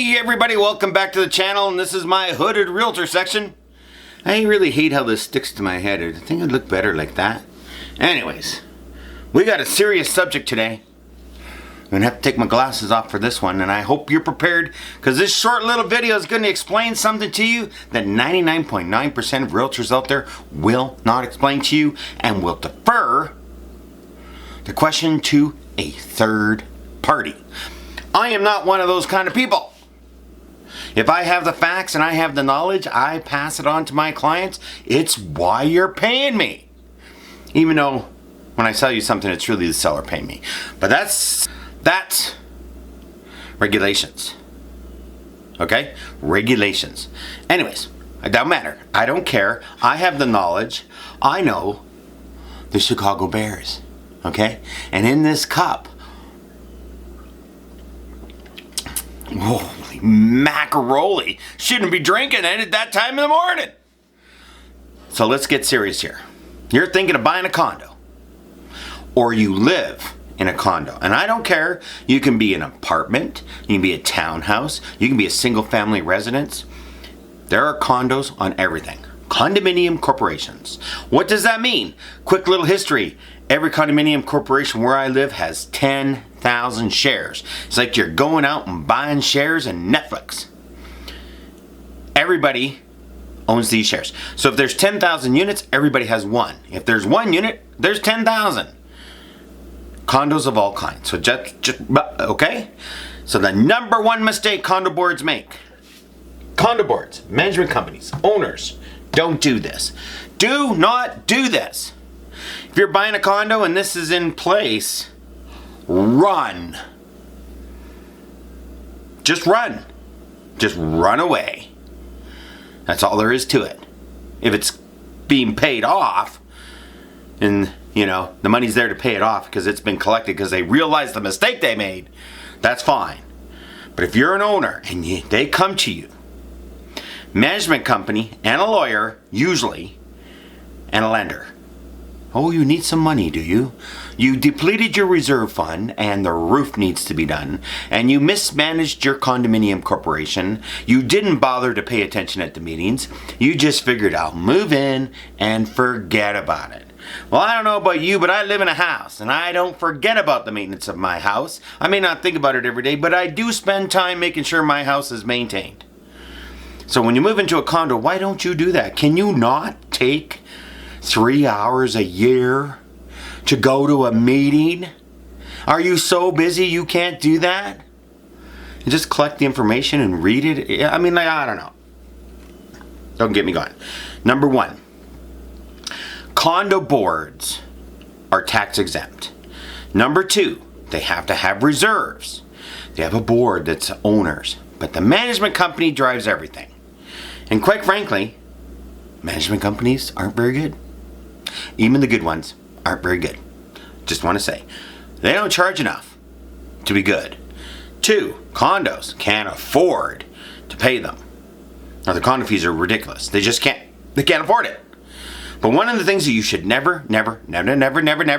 Hey everybody, welcome back to the channel, and this is my hooded realtor section. I really hate how this sticks to my head. I think it'd look better like that. Anyways, we got a serious subject today. I'm gonna have to take my glasses off for this one, and I hope you're prepared, because this short little video is going to explain something to you that 99.9% of realtors out there will not explain to you, and will defer the question to a third party. I am not one of those kind of people. If I have the facts and I have the knowledge, I pass it on to my clients. It's why you're paying me. Even though when I sell you something, it's really the seller paying me. But that's regulations. Okay? Regulations. Anyways, it doesn't matter. I don't care. I have the knowledge. I know the Chicago Bears. Okay? And in this cup, holy macaroni, shouldn't be drinking it at that time in the morning. So let's get serious here. You're thinking of buying a condo, or you live in a condo, and I don't care. You can be an apartment, you can be a townhouse, you can be a single family residence. There are condos on everything. Condominium corporations. What does that mean? Quick little history. Every condominium corporation where I live has 10,000 shares. It's like you're going out and buying shares in Netflix. Everybody owns these shares. So if there's 10,000 units, everybody has one. If there's one unit, there's 10,000. Condos of all kinds. So okay? So the number one mistake condo boards make. Condo boards, management companies, owners, don't do this. Do not do this. If you're buying a condo and this is in place, run. Just run. Just run away. That's all there is to it. If it's being paid off, and the money's there to pay it off because it's been collected because they realized the mistake they made, that's fine. But if you're an owner and they come to you, management company and a lawyer usually, and a lender. Oh, you need some money, do you? You depleted your reserve fund and the roof needs to be done, and you mismanaged your condominium corporation. You didn't bother to pay attention at the meetings. You just figured I'll move in and forget about it. Well, I don't know about you, but I live in a house and I don't forget about the maintenance of my house. I may not think about it every day, but I do spend time making sure my house is maintained. So when you move into a condo, why don't you do that? Can you not take 3 hours a year to go to a meeting? Are you so busy you can't do that? You just collect the information and read it? I mean, I don't know. Don't get me going. Number one, condo boards are tax exempt. Number two, they have to have reserves. They have a board that's owners, but the management company drives everything. And quite frankly, management companies aren't very good. Even the good ones aren't very good. Just want to say, they don't charge enough to be good. Two, condos can't afford to pay them. Now the condo fees are ridiculous. They can't afford it. But one of the things that you should never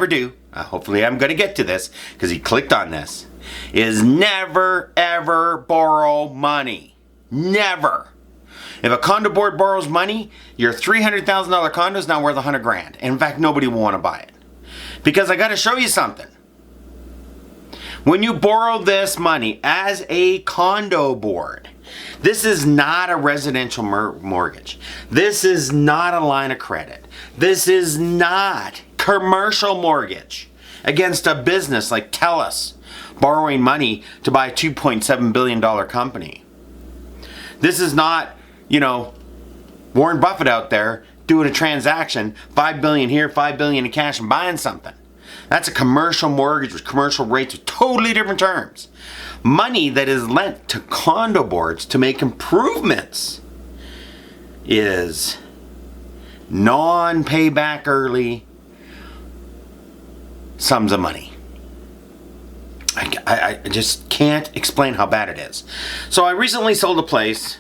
do, hopefully I'm going to get to this because he clicked on this, is never ever borrow money. Never. If a condo board borrows money, your $300,000 condo is now worth $100,000. In fact, nobody will want to buy it. Because I got to show you something. When you borrow this money as a condo board, this is not a residential mortgage. This is not a line of credit. This is not commercial mortgage against a business like TELUS borrowing money to buy a $2.7 billion company. This is not Warren Buffett out there doing a transaction, $5 billion here, $5 billion in cash and buying something. That's a commercial mortgage with commercial rates with totally different terms. Money that is lent to condo boards to make improvements is non-payback early sums of money. I just can't explain how bad it is. So I recently sold a place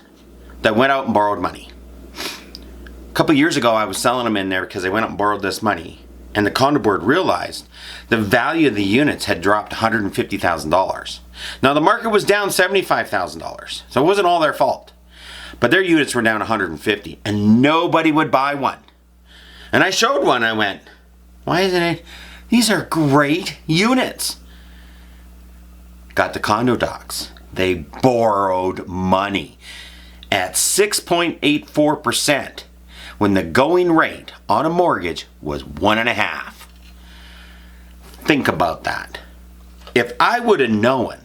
that went out and borrowed money. A couple years ago I was selling them in there because they went out and borrowed this money. and the Condo Board realized the value of the units had dropped $150,000. Now the market was down $75,000, so it wasn't all their fault. But their units were down $150,000 and nobody would buy one. And I showed one, I went, why isn't it? These are great units. Got the condo docs. They borrowed money at 6.84% when the going rate on a mortgage was 1.5%. Think about that. If I would have known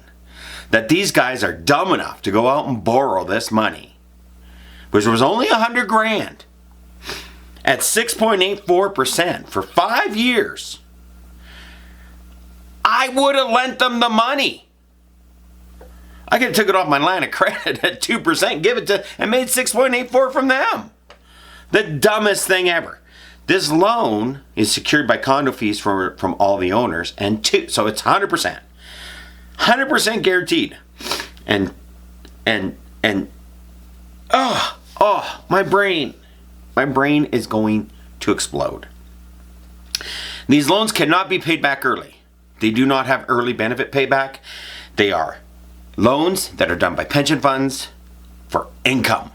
that these guys are dumb enough to go out and borrow this money, which was only $100,000, at 6.84% for 5 years, I would have lent them the money. I could have took it off my line of credit at 2%, give it to, and made 6.84 from them. The dumbest thing ever. This loan is secured by condo fees from all the owners, so it's 100%. 100% guaranteed. And my brain is going to explode. These loans cannot be paid back early. They do not have early benefit payback. They are loans that are done by pension funds for income.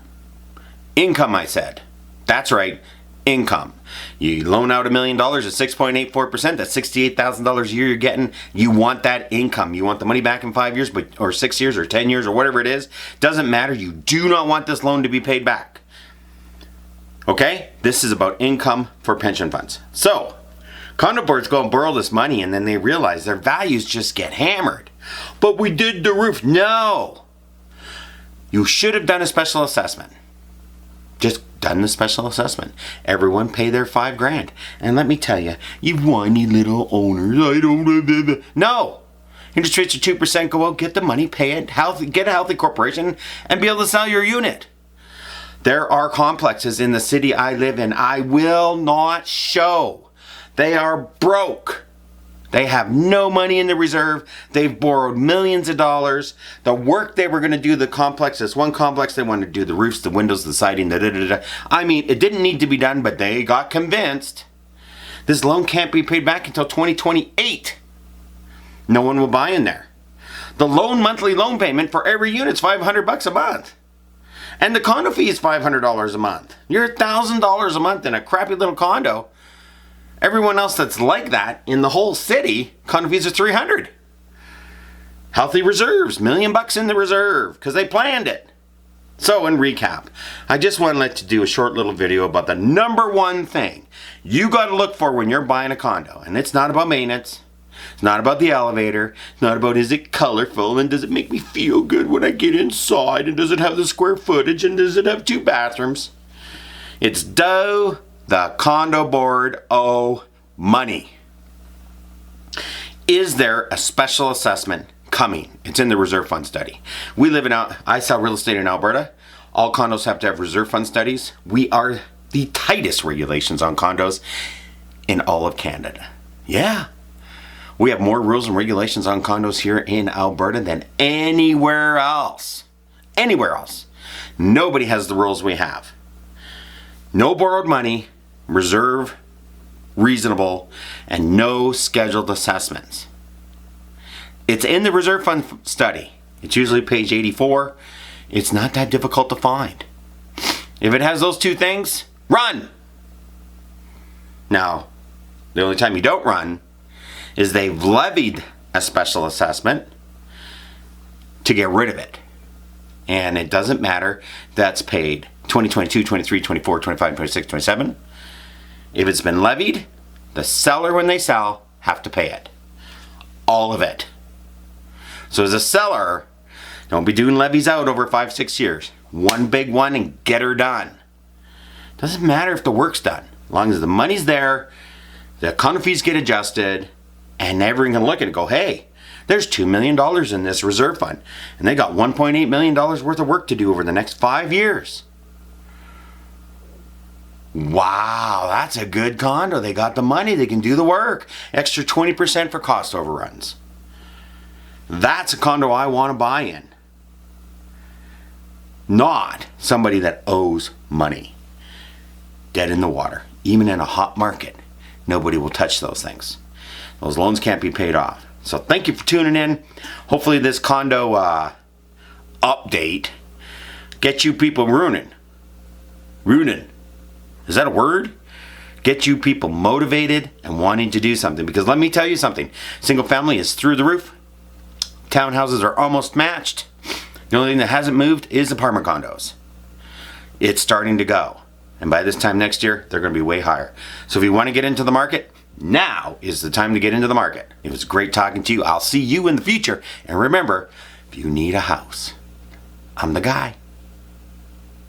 Income, I said. That's right, income. You loan out $1 million at 6.84%, that's $68,000 a year you're getting. You want that income. You want the money back in 5 years, or 6 years, or 10 years, or whatever it is. Doesn't matter. You do not want this loan to be paid back. Okay? This is about income for pension funds. So, Condo Boards go and borrow this money, and then they realize their values just get hammered. But we did the roof. No. You should have done a special assessment. Just done the special assessment. Everyone pay their $5,000. And let me tell you, you whiny little owners, No. Interest rates are 2%. Go out, get the money, pay it, get a healthy corporation, and be able to sell your unit. There are complexes in the city I live in. I will not show. They are broke. They have no money in the reserve. They've borrowed millions of dollars. The work they were going to do, the complex, this one complex, they wanted to do the roofs, the windows, the siding, I mean, it didn't need to be done, but they got convinced. This loan can't be paid back until 2028. No one will buy in there. The monthly loan payment for every unit is $500 a month. And the condo fee is $500 a month. You're $1,000 a month in a crappy little condo. Everyone else that's like that in the whole city, condo fees are $300. Healthy reserves, $1 million in the reserve, because they planned it. So in recap, I just want to let you do a short little video about the number one thing you got to look for when you're buying a condo. And it's not about maintenance. It's not about the elevator. It's not about is it colorful and does it make me feel good when I get inside, and does it have the square footage, and does it have 2 bathrooms. It's the Condo Board owe money. Is there a special assessment coming? It's in the reserve fund study. I sell real estate in Alberta. All condos have to have reserve fund studies. We are the tightest regulations on condos in all of Canada. Yeah. We have more rules and regulations on condos here in Alberta than anywhere else. Anywhere else. Nobody has the rules we have. No borrowed money, reserve, reasonable, and no scheduled assessments. It's in the reserve fund study. It's usually page 84. It's not that difficult to find. If it has those 2 things, run! Now, the only time you don't run is they've levied a special assessment to get rid of it. And it doesn't matter, that's paid 2022, 23, 24, 25, 26, 27. If it's been levied, the seller, when they sell, have to pay it. All of it. So as a seller, don't be doing levies out over 5-6 years. One big one and get her done. Doesn't matter if the work's done. As long as the money's there, the condo fees get adjusted, and everyone can look at it and go, hey, there's $2 million in this reserve fund. And they got $1.8 million worth of work to do over the next 5 years. Wow, that's a good condo. They got the money. They can do the work. Extra 20% for cost overruns. That's a condo I want to buy in. Not somebody that owes money. Dead in the water. Even in a hot market. nobody will touch those things. Those loans can't be paid off. So thank you for tuning in. Hopefully this condo update gets you people ruining. Is that a word? Get you people motivated and wanting to do something. Because let me tell you something. Single family is through the roof. Townhouses are almost matched. The only thing that hasn't moved is apartment condos. It's starting to go. And by this time next year, they're going to be way higher. So if you want to get into the market, now is the time to get into the market. It was great talking to you. I'll see you in the future. And remember, if you need a house, I'm the guy.